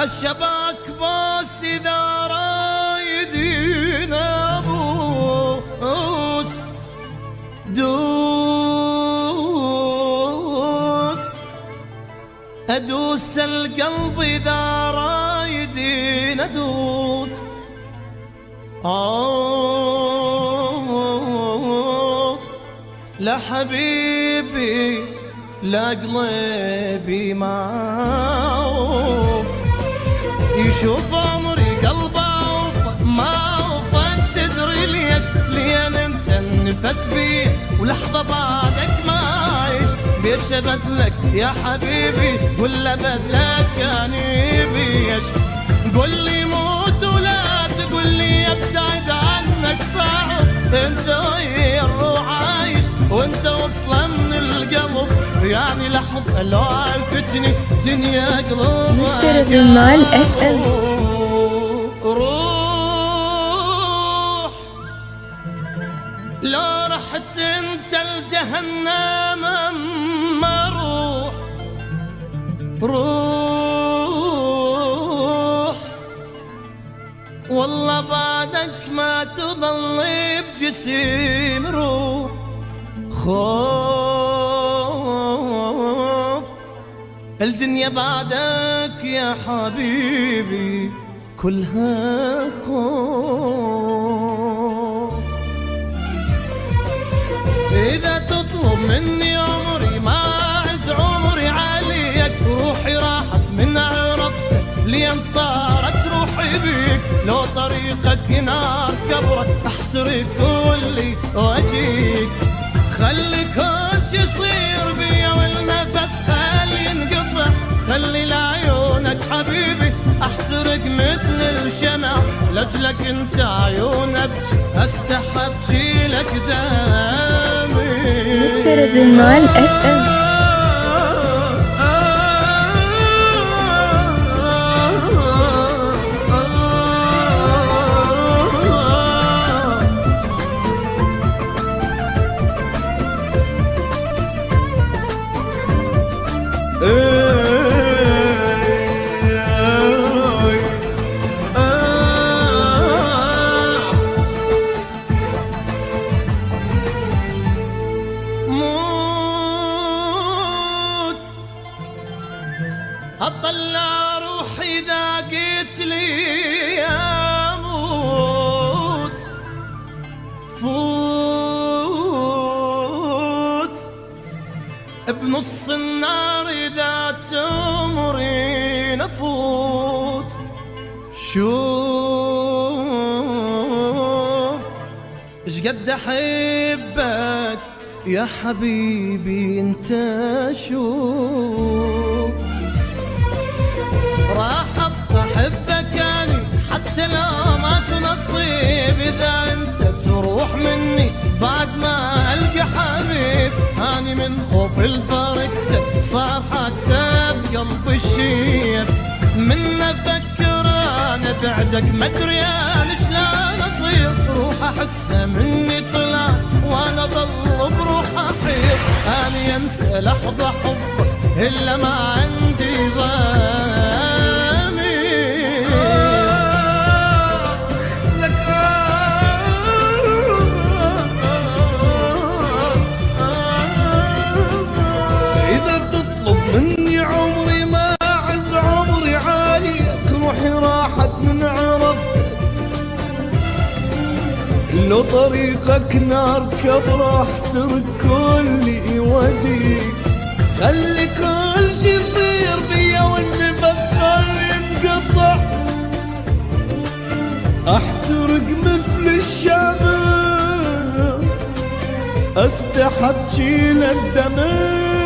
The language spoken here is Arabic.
الشباك بس إذا رايدين أبوس أدوس القلب إذا رايدين أدوس لا حبيبي لا قلبي معوف يشوف عمري قلبه ما وفن تدري ليش لين انت النفس بي ولحظة بعدك ما عيش بيش بدلك يا حبيبي ولا بدلك كان يبيش قل لي موت ولا تقول لي ابتعد عنك صعب انت ويا الروح عايش وانت وصلا من القلب يعني لحظة لو عرفتني دنيا قلوب مستر جمال FM. روح لو رحت انت الجهنم اما روح والله بعدك ما تضل بجسيم روح خوف الدنيا بعدك يا حبيبي كلها خوف إذا تطلب مني عمري ما أعز عمري عليك روحي راحت من عرفتك لين صارت روحي بيك لو طريقك نار كبرت أحترق كلي وأجيك خلي كل شي يصير بيا والنفس خلي ينقطع خلي لعيونك حبيبي احترق مثل الشمع لاجلك انت عيون ابكي استحب شيلك دمي مستر جمال FM. أطلع روحي إذا قلت لي أموت فوت بنص النار إذا تمرين أفوت شوف إيش قد أحبك يا حبيبي انت شوف راح احبك اني حتى لو ماكو نصيب اذا انت تروح مني بعد ما القى حبيب اني من خوف الفرقتك صار حتى بقلبي الشيب من افكر انا بعدك ما ادري انا شلون اصير روح احسها مني طلع وانا ضل بروح احير اني انسى لحظه حبك الا ما عندي ضامي لك اذا تطلب مني عمري ما اعز عمري عاليك روحي راحت من عرفتك لو طريقك نار كبر احترق كل وديك خلي كل شي يصير بيا والنفس خلي ينقطع احترق مثل الشمع استحب شيل الدمع